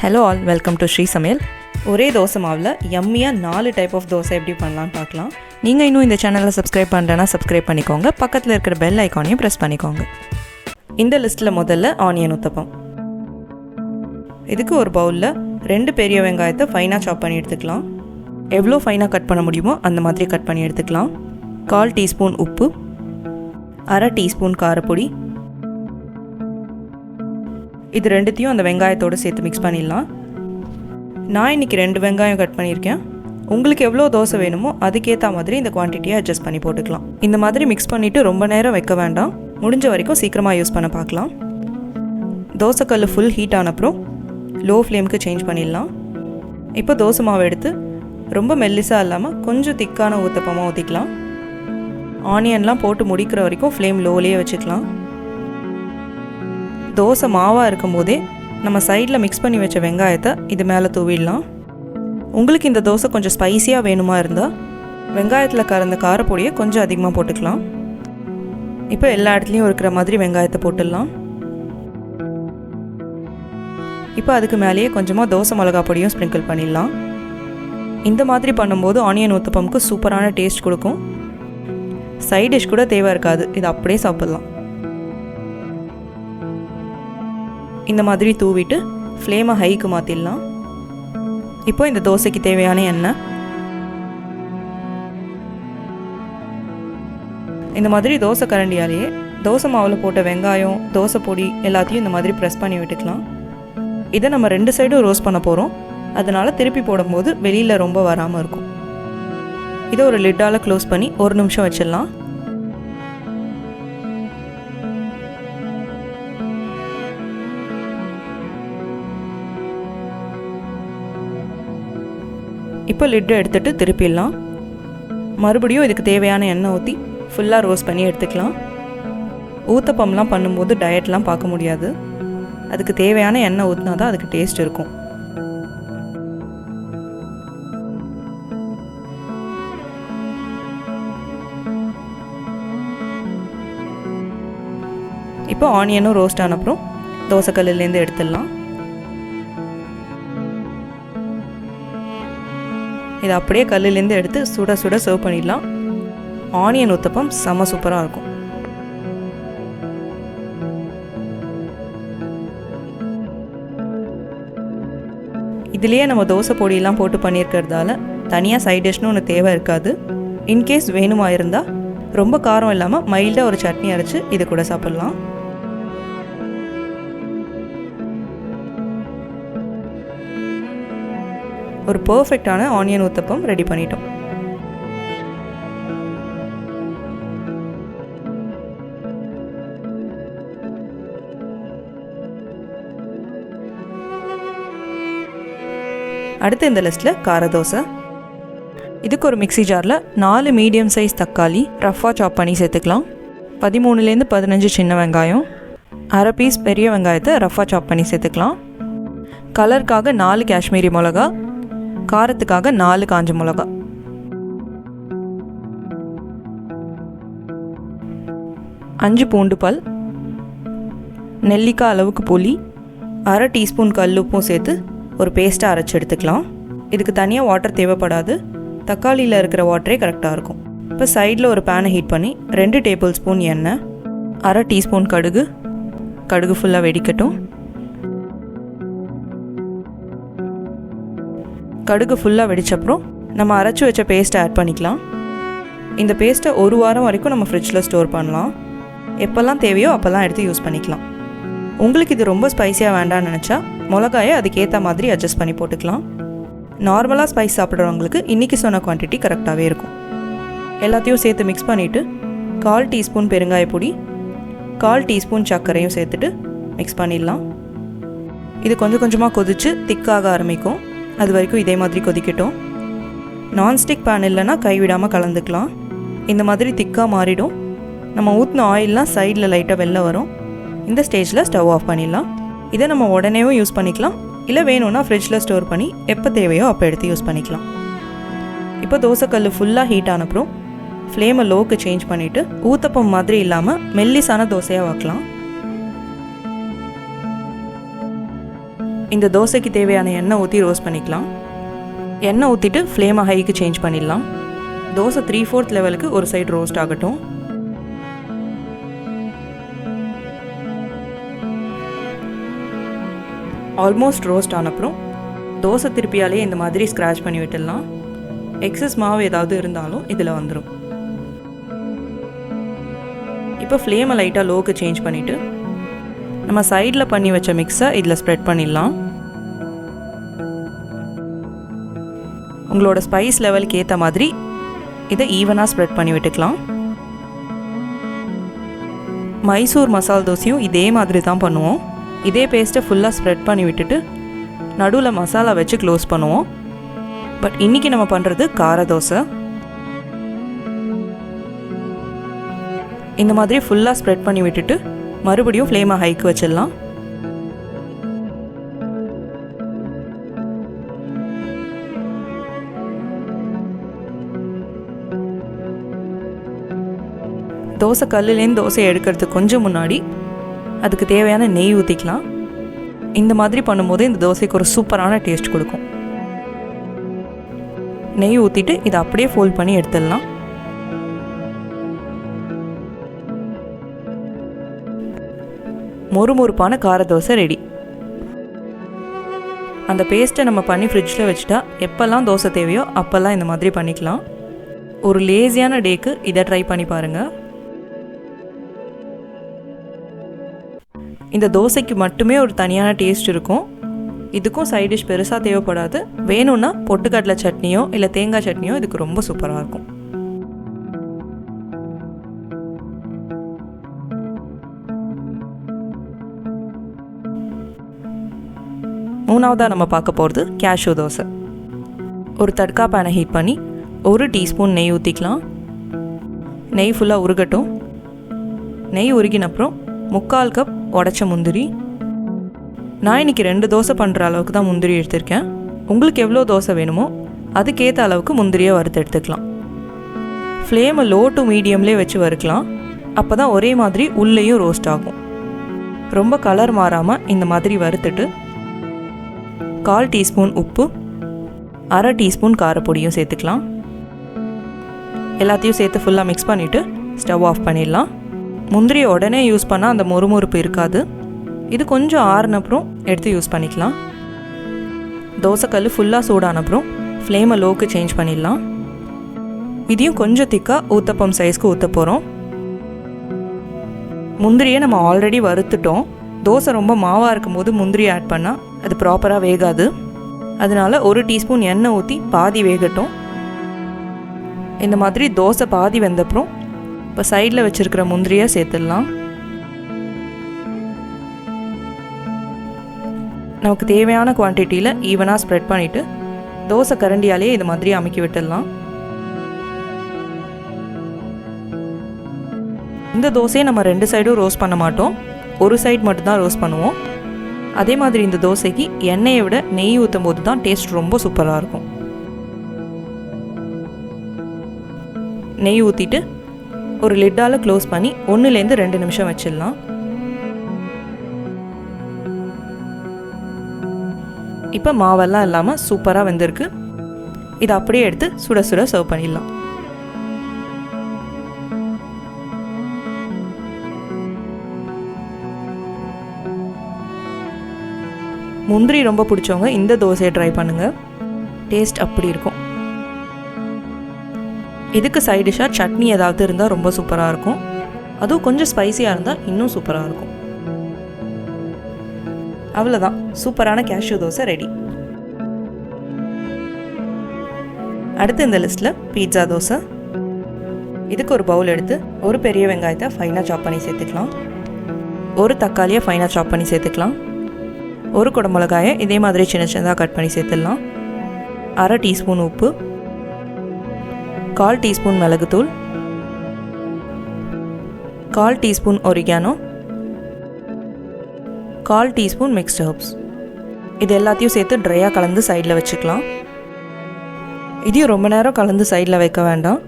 Hello all, welcome to Shri Samayal. ஒரே தோசை மாவில் யம்மியாக 4 type of dosa எப்படி பண்ணலான்னு பார்க்கலாம். நீங்கள் இன்னும் இந்த சேனலை சப்ஸ்கிரைப் பண்ணுறேன்னா சப்ஸ்கிரைப் பண்ணிக்கோங்க. பக்கத்தில் இருக்கிற பெல் ஐக்கானையும் ப்ரெஸ் பண்ணிக்கோங்க. இந்த லிஸ்ட்டில் முதல்ல ஆனியன் ஊத்தப்பம். இதுக்கு ஒரு பவுலில் 2 பெரிய வெங்காயத்தை ஃபைனாக சாப் பண்ணி எடுத்துக்கலாம். எவ்வளோ ஃபைனாக கட் பண்ண முடியுமோ அந்த மாதிரி கட் பண்ணி எடுத்துக்கலாம். 1/4 டீஸ்பூன் உப்பு, 1/2 டீஸ்பூன் காரப்பொடி. இது ரெண்டுத்தையும் அந்த வெங்காயத்தோடு சேர்த்து மிக்ஸ் பண்ணிடலாம். நான் இன்றைக்கி 2 வெங்காயம் கட் பண்ணியிருக்கேன். உங்களுக்கு எவ்வளோ தோசை வேணுமோ அதுக்கேற்ற மாதிரி இந்த குவான்டிட்டியை அட்ஜஸ்ட் பண்ணி போட்டுக்கலாம். இந்த மாதிரி மிக்ஸ் பண்ணிவிட்டு ரொம்ப நேரம் வைக்க வேண்டாம். முடிஞ்ச வரைக்கும் சீக்கிரமாக யூஸ் பண்ண பார்க்கலாம். தோசைக்கல் ஃபுல் ஹீட் ஆனப்புறம் லோ ஃப்ளேமுக்கு சேஞ்ச் பண்ணிடலாம். இப்போ தோசை மாவு எடுத்து ரொம்ப மெல்லிசாக இல்லாமல் கொஞ்சம் திக்கான ஊத்தப்பமாக ஊற்றிக்கலாம். ஆனியன்லாம் போட்டு முடிக்கிற வரைக்கும் ஃப்ளேம் லோலேயே வச்சுக்கலாம். தோசை மாவாக இருக்கும் போதே நம்ம சைடில் மிக்ஸ் பண்ணி வச்ச வெங்காயத்தை இது மேலே தூவிடலாம். உங்களுக்கு இந்த தோசை கொஞ்சம் ஸ்பைஸியாக வேணுமா இருந்தால் வெங்காயத்தில் கலந்த காரப்பொடியை கொஞ்சம் அதிகமாக போட்டுக்கலாம். இப்போ எல்லா இடத்துலையும் இருக்கிற மாதிரி வெங்காயத்தை போட்டுடலாம். இப்போ அதுக்கு மேலேயே கொஞ்சமாக தோசை மிளகா பொடியும் ஸ்ப்ரிங்கிள் பண்ணிடலாம். இந்த மாதிரி பண்ணும்போது ஆனியன் ஊத்தப்பமுக்கு சூப்பரான டேஸ்ட் கொடுக்கும். சைட் டிஷ் கூட தேவை இருக்காது, இது அப்படியே சாப்பிட்லாம். இந்த மாதிரி தூவிட்டு ஃப்ளேமை ஹைக்கு மாற்றிடலாம். இப்போ இந்த தோசைக்கு தேவையான எண்ணெய். இந்த மாதிரி தோசை கரண்டியாலேயே தோசை மாவில் போட்ட வெங்காயம், தோசை பொடி எல்லாத்தையும் இந்த மாதிரி ப்ரெஸ் பண்ணி விட்டுக்கலாம். இதை நம்ம 2 சைடும் ரோஸ்ட் பண்ண போகிறோம். அதனால் திருப்பி போடும்போது வெளியில் ரொம்ப வராமல் இருக்கும். இதை ஒரு லிட்டால் க்ளோஸ் பண்ணி 1 நிமிஷம் வச்சிடலாம். இப்போ லிட்டை எடுத்துகிட்டு திருப்பிடலாம். மறுபடியும் இதுக்கு தேவையான எண்ணெய் ஊற்றி ஃபுல்லாக ரோஸ்ட் பண்ணி எடுத்துக்கலாம். ஊத்தப்பம்லாம் பண்ணும்போது டயட்லாம் பார்க்க முடியாது. அதுக்கு தேவையான எண்ணெய் ஊற்றினா தான் அதுக்கு டேஸ்ட் இருக்கும். இப்போ ஆனியனும் ரோஸ்ட் ஆன அப்புறம் தோசைக்கல்லேருந்து எடுத்துடலாம். இதை அப்படியே கல்லுலேருந்து எடுத்து சுட சுட சர்வ் பண்ணிடலாம். ஆனியன் ஊத்தப்பம் செம்ம சூப்பராக இருக்கும். இதுலேயே நம்ம தோசை பொடியெல்லாம் போட்டு பண்ணியிருக்கிறதால தனியாக சைட் டிஷ்னு ஒன்று தேவை இருக்காது. இன்கேஸ் வேணுமா இருந்தால் ரொம்ப காரம் இல்லாமல் மைல்டாக ஒரு சட்னி அரைச்சி இது கூட சாப்பிட்லாம். ஒரு பர்ஃபெக்டான ஆனியன் ஊத்தப்பம் ரெடி பண்ணிட்டோம். அடுத்து இந்த லிஸ்ட்டில் கார தோசை. இதுக்கு ஒரு மிக்ஸி ஜாரில் 4 மீடியம் சைஸ் தக்காளி ரஃபாக சாப் பண்ணி சேர்த்துக்கலாம். 13லேருந்து 15 சின்ன வெங்காயம், 1/2 பீஸ் பெரிய வெங்காயத்தை ரஃபாக சாப் பண்ணி சேர்த்துக்கலாம். கலருக்காக 4 காஷ்மீரி மிளகா, காரத்துக்காக 4 காஞ்ச மிளகா. அஞ்சு பூண்டு பல், நெல்லிக்காய் அளவுக்கு புளி, 1/2 டீஸ்பூன் கல்லுப்பும் சேர்த்து ஒரு பேஸ்ட்டாக அரைச்சி எடுத்துக்கலாம். இதுக்கு தனியாக வாட்டர் தேவைப்படாது. தக்காளியில் இருக்கிற வாட்டரே கரெக்டாக இருக்கும். இப்போ சைடில் ஒரு பேனை ஹீட் பண்ணி 2 டேபிள் ஸ்பூன் எண்ணெய், 1/2 டீஸ்பூன் கடுகு. கடுகு ஃபுல்லாக வெடிக்கட்டும். கடுகு ஃபுல்லாக வெடிச்சப்புறம் நம்ம அரைச்சி வச்ச பேஸ்ட்டை ஆட் பண்ணிக்கலாம். இந்த பேஸ்ட்டை 1 வாரம் வரைக்கும் நம்ம ஃப்ரிட்ஜில் ஸ்டோர் பண்ணலாம். எப்போல்லாம் தேவையோ அப்போல்லாம் எடுத்து யூஸ் பண்ணிக்கலாம். உங்களுக்கு இது ரொம்ப ஸ்பைஸியாக வேண்டாம்னு நினச்சா மிளகாயை அதுக்கேற்ற மாதிரி அட்ஜஸ்ட் பண்ணி போட்டுக்கலாம். நார்மலாக ஸ்பைஸ் சாப்பிட்றவங்களுக்கு இன்றைக்கி சொன்ன குவான்டிட்டி கரெக்டாகவே இருக்கும். எல்லாத்தையும் சேர்த்து மிக்ஸ் பண்ணிவிட்டு 1/4 டீஸ்பூன் பெருங்காய பொடி, 1/4 டீஸ்பூன் சர்க்கரையும் சேர்த்துட்டு மிக்ஸ் பண்ணிடலாம். இது கொஞ்சம் கொஞ்சமாக கொதித்து திக்காக ஆரம்பிக்கும். அது வரைக்கும் இதே மாதிரி கொதிக்கட்டும். நான்ஸ்டிக் பேன் இல்லைன்னா கைவிடாமல் கலந்துக்கலாம். இந்த மாதிரி திக்காக மாறிடும். நம்ம ஊற்றின ஆயிலெலாம் சைடில் லைட்டாக வெளில வரும். இந்த ஸ்டேஜில் ஸ்டவ் ஆஃப் பண்ணிடலாம். இதை நம்ம உடனேவும் யூஸ் பண்ணிக்கலாம், இல்லை வேணும்னா ஃப்ரிட்ஜில் ஸ்டோர் பண்ணி எப்போ தேவையோ அப்போ எடுத்து யூஸ் பண்ணிக்கலாம். இப்போ தோசைக்கல் ஃபுல்லாக ஹீட் ஆனப்புறம் ஃப்ளேமை லோக்கு சேஞ்ச் பண்ணிவிட்டு ஊத்தப்பம் மாதிரி இல்லாமல் மெல்லிசான தோசையாக வைக்கலாம். இந்த தோசைக்கு தேவையான எண்ணெய் ஊற்றி ரோஸ்ட் பண்ணிக்கலாம். எண்ணெய் ஊற்றிட்டு ஃப்ளேமை ஹைக்கு சேஞ்ச் பண்ணிடலாம். தோசை 3/4 லெவலுக்கு ஒரு சைடு ரோஸ்ட் ஆகட்டும். ஆல்மோஸ்ட் ரோஸ்ட் ஆனப்புறம் தோசை திருப்பியாலே இந்த மாதிரி ஸ்க்ராட்ச் பண்ணி விட்டுடலாம். எக்ஸஸ் மாவு ஏதாவது இருந்தாலும் இதில் வந்துடும். இப்போ ஃப்ளேமை லைட்டாக லோக்கு சேஞ்ச் பண்ணிவிட்டு நம்ம சைடில் பண்ணி வச்ச மிக்ஸை இதில் ஸ்ப்ரெட் பண்ணிடலாம். உங்களோட ஸ்பைஸ் லெவலுக்கு ஏற்ற மாதிரி இதை ஈவனாக ஸ்ப்ரெட் பண்ணி விட்டுக்கலாம். மைசூர் மசால் தோசையும் இதே மாதிரி தான் பண்ணுவோம். இதே பேஸ்ட்டை ஃபுல்லாக ஸ்ப்ரெட் பண்ணி விட்டுட்டு நடுவில் மசாலா வச்சு க்ளோஸ் பண்ணுவோம். பட் இன்றைக்கி நம்ம பண்ணுறது கார தோசை. இந்த மாதிரி ஃபுல்லாக ஸ்ப்ரெட் பண்ணி விட்டுட்டு மறுபடியும் ஃப்ளேமை ஹைக்கு வச்சிடலாம். தோசை கல்லுலேருந்து தோசையை எடுக்கிறதுக்கு கொஞ்சம் முன்னாடி அதுக்கு தேவையான நெய் ஊற்றிக்கலாம். இந்த மாதிரி பண்ணும்போது இந்த தோசைக்கு ஒரு சூப்பரான டேஸ்ட் கொடுக்கும். நெய் ஊற்றிட்டு இதை அப்படியே ஃபோல்ட் பண்ணி எடுத்துடலாம். மொறுமொறுப்பான கார தோசை ரெடி. அந்த பேஸ்ட்டை நம்ம பண்ணி ஃப்ரிட்ஜில் வச்சுட்டா எப்போல்லாம் தோசை தேவையோ அப்போல்லாம் இந்த மாதிரி பண்ணிக்கலாம். ஒரு லேசியான டேக்கு இதை ட்ரை பண்ணி பாருங்கள். இந்த தோசைக்கு மட்டுமே ஒரு தனியான டேஸ்ட் இருக்கும். இதுக்கும் சைட் டிஷ் பெருசாக தேவைப்படாது. வேணும்னா பொட்டுக்கடலை சட்னியோ இல்லை தேங்காய் சட்னியோ இதுக்கு ரொம்ப சூப்பராக இருக்கும். மூணாவதாக நம்ம பார்க்க போகிறது கேஷ்யூ தோசை. ஒரு தட்கா பேனை ஹீட் பண்ணி 1 டீஸ்பூன் நெய் ஊற்றிக்கலாம். நெய் ஃபுல்லாக உருகட்டும். நெய் உருகினப்புறம் 3/4 கப் உடச்ச முந்திரி. நான் இன்றைக்கி 2 தோசை பண்ணுற அளவுக்கு தான் முந்திரி எடுத்திருக்கேன். உங்களுக்கு எவ்வளோ தோசை வேணுமோ அதுக்கேற்ற அளவுக்கு முந்திரியை வறுத்து எடுத்துக்கலாம். ஃப்ளேமை லோ டு மீடியம்லேயே வச்சு வறுக்கலாம். அப்போ தான் ஒரே மாதிரி உள்ளேயும் ரோஸ்ட் ஆகும். ரொம்ப கலர் மாறாமல் இந்த மாதிரி வறுத்துட்டு 1/4 டீஸ்பூன் உப்பு, 1/2 டீஸ்பூன் காரப்பொடியும் சேர்த்துக்கலாம். எல்லாத்தையும் சேர்த்து ஃபுல்லாக மிக்ஸ் பண்ணிவிட்டு ஸ்டவ் ஆஃப் பண்ணிடலாம். முந்திரியை உடனே யூஸ் பண்ணால் அந்த மொறுமொறுப்பு இருக்காது. இது கொஞ்சம் ஆறுனப்புறம் எடுத்து யூஸ் பண்ணிக்கலாம். தோசைக்கல் ஃபுல்லாக சூடானப்புறம் ஃப்ளேமை லோக்கு சேஞ்ச் பண்ணிடலாம். இதையும் கொஞ்சம் திக்காக ஊத்தப்பம் சைஸ்க்கு ஊற்ற போகிறோம். முந்திரியை நம்ம ஆல்ரெடி வறுத்துட்டோம். தோசை ரொம்ப மாவாக இருக்கும்போது முந்திரி ஆட் பண்ணால் அது ப்ராப்பராக வேகாது. அதனால் 1 டீஸ்பூன் எண்ணெய் ஊற்றி பாதி வேகட்டும். இந்த மாதிரி தோசை பாதி வெந்தப்புறம் இப்போ சைடில் வச்சுருக்கிற முந்திரியை சேர்த்துடலாம். நமக்கு தேவையான குவான்டிட்டியில் ஈவனாக ஸ்ப்ரெட் பண்ணிவிட்டு தோசை கரண்டியாலே இது மாதிரி அமுக்கி விட்டுடலாம். இந்த தோசையை நம்ம 2 சைடும் ரோஸ்ட் பண்ண மாட்டோம். ஒரு சைடு மட்டும்தான் ரோஸ்ட் பண்ணுவோம். அதே மாதிரி இந்த தோசைக்கு எண்ணெயை விட நெய் ஊற்றும் போது தான் டேஸ்ட் ரொம்ப சூப்பராக இருக்கும். நெய் ஊற்றிட்டு ஒரு லிட்டால் க்ளோஸ் பண்ணி 1லேருந்து 2 நிமிஷம் வச்சிடலாம். இப்போ மாவெல்லாம் இல்லாமல் சூப்பராக வெந்திருக்கு. இதை அப்படியே எடுத்து சுட சுட சர்வ் பண்ணிடலாம். முந்திரி ரொம்ப பிடிச்சவங்க இந்த தோசையை ட்ரை பண்ணுங்கள். டேஸ்ட் அப்படி இருக்கும். இதுக்கு சைட் டிஷ்ஷாக சட்னி ஏதாவது இருந்தால் ரொம்ப சூப்பராக இருக்கும். அதுவும் கொஞ்சம் ஸ்பைசியாக இருந்தால் இன்னும் சூப்பராக இருக்கும். அவ்வளோதான், சூப்பரான கேஷ்யூ தோசை ரெடி. அடுத்து இந்த லிஸ்ட்டில் பீட்சா தோசை. இதுக்கு ஒரு பவுல் எடுத்து ஒரு பெரிய வெங்காயத்தை ஃபைனாக சாப் பண்ணி சேர்த்துக்கலாம். ஒரு தக்காளியை ஃபைனாக சாப் பண்ணி சேர்த்துக்கலாம். ஒரு குடமிளகாயை இதே மாதிரி சின்ன சின்னதாக கட் பண்ணி சேர்த்துடலாம். 1/2 டீஸ்பூன் உப்பு, 1/4 டீஸ்பூன் மிளகுத்தூள், 1/4 teaspoon oregano, 1/4 teaspoon mixed herbs. இது எல்லாத்தையும் சேர்த்து ட்ரையாக கலந்து சைடில் வச்சுக்கலாம். இதையும் ரொம்ப நேரம் கலந்து சைடில் வைக்க வேண்டாம்.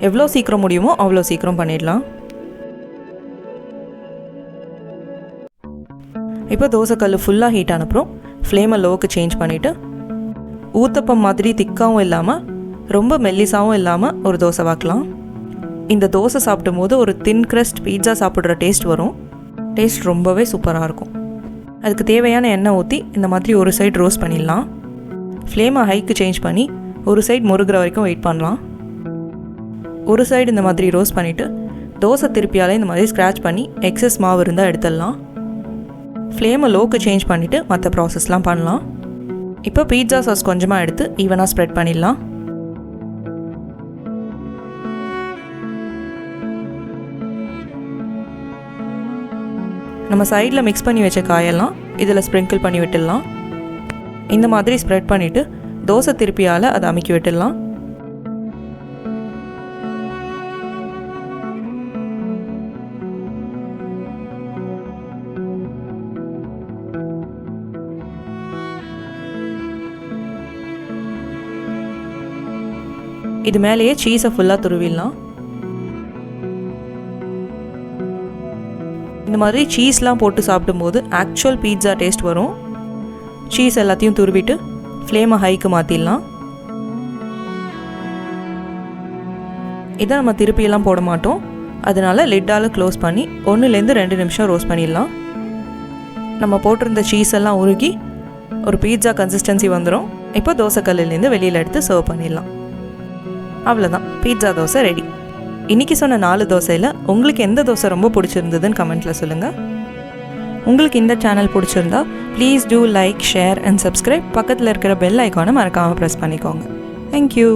எவ்வளோ சீக்கிரம் முடியுமோ அவ்வளோ சீக்கிரம் பண்ணிடலாம். இப்போ தோசைக்கல் ஃபுல்லாக ஹீட் ஆனப்புறம் ஃப்ளேமை லோவுக்கு சேஞ்ச் பண்ணிவிட்டு ஊத்தப்பம் மாதிரி திக்காகவும் இல்லாமல் ரொம்ப மெல்லிசாகவும் இல்லாமல் ஒரு தோசை வாக்கலாம். இந்த தோசை சாப்பிடும் போது ஒரு தின் க்ரஸ்ட் பீட்சா சாப்பிட்ற டேஸ்ட் வரும். டேஸ்ட் ரொம்பவே சூப்பராக இருக்கும். அதுக்கு தேவையான எண்ணெய் ஊற்றி இந்த மாதிரி ஒரு சைடு ரோஸ்ட் பண்ணிடலாம். ஃப்ளேமை ஹைக்கு சேஞ்ச் பண்ணி ஒரு சைடு முருகிற வரைக்கும் வெயிட் பண்ணலாம். ஒரு சைடு இந்த மாதிரி ரோஸ்ட் பண்ணிவிட்டு தோசை திருப்பியாலே இந்த மாதிரி ஸ்க்ராட்ச் பண்ணி எக்ஸஸ் மாவு இருந்தால் எடுத்துடலாம். ஃப்ளேமை லோக்கு சேஞ்ச் பண்ணிவிட்டு மற்ற ப்ராசஸ்லாம் பண்ணலாம். இப்போ பீட்சா சாஸ் கொஞ்சமாக எடுத்து ஈவனாக ஸ்ப்ரெட் பண்ணிடலாம். நம்ம சைடில் மிக்ஸ் பண்ணி வச்ச காயெல்லாம் இதில் ஸ்ப்ரிங்கிள் பண்ணி விட்டுடலாம். இந்த மாதிரி ஸ்ப்ரெட் பண்ணிவிட்டு தோசை திருப்பியால் அதை அமுக்கி விட்டுடலாம். இது மேலேயே சீஸை ஃபுல்லாக துருவிடலாம். இந்த மாதிரி சீஸ்லாம் போட்டு சாப்பிடும்போது ஆக்சுவல் பீட்சா டேஸ்ட் வரும். சீஸ் எல்லாத்தையும் துருவிட்டு ஃப்ளேமை ஹைக்கு மாற்றிடலாம். இதை நம்ம திருப்பியெல்லாம் போட மாட்டோம். அதனால் லிட்டால் க்ளோஸ் பண்ணி 1-2 நிமிஷம் ரோஸ்ட் பண்ணிடலாம். நம்ம போட்டிருந்த சீஸ் எல்லாம் உருகி ஒரு பீட்சா கன்சிஸ்டன்சி வந்துடும். இப்போ தோசைக்கல்லேருந்து வெளியில் எடுத்து சர்வ் பண்ணிடலாம். அவ்வளோதான், பீட்சா தோசை ரெடி. இன்றைக்கி சொன்ன 4 தோசையில் உங்களுக்கு எந்த தோசை ரொம்ப பிடிச்சிருந்ததுன்னு கமெண்ட்டில் சொல்லுங்கள். உங்களுக்கு இந்த சேனல் பிடிச்சிருந்தா please do like, share and subscribe. பக்கத்தில் இருக்கிற பெல் ஐக்கானை மறக்காமல் ப்ரெஸ் பண்ணிக்கோங்க. தேங்க்யூ.